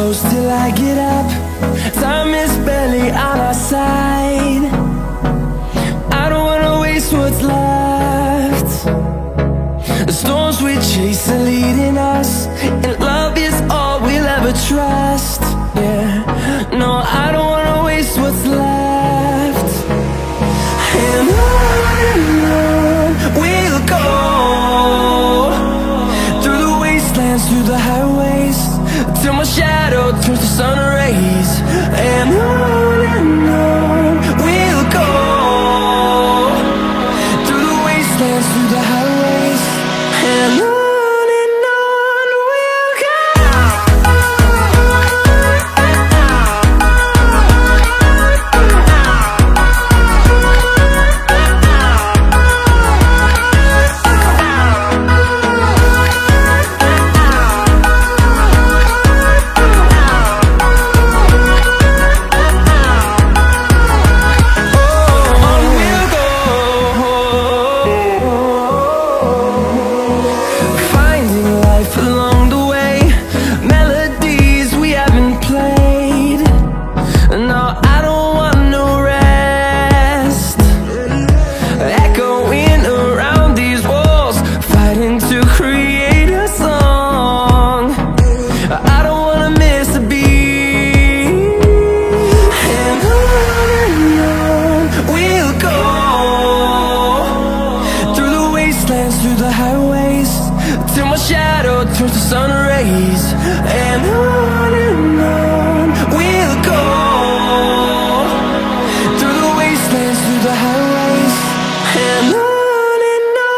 close till I get up. Time is barely on our side. I don't wanna waste what's left. The storms we chase are leading us, and love is all we'll ever trust. Yeah, no, I don't wanna waste what's left. And on we'll go, through the wastelands, through the highways, till my shadow turns to sun rays. And on we'll go, through the wastelands, through the highways, and on we'll go. Through the highways, till my shadow turns to sun rays. And on we'll go, through the wastelands, through the highways, and on we'll go.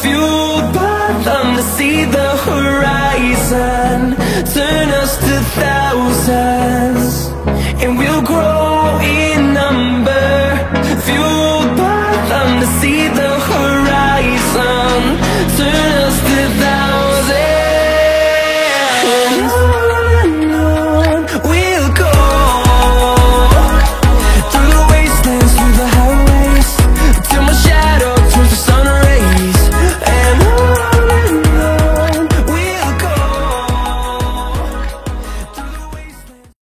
Fueled by them to see the horizon.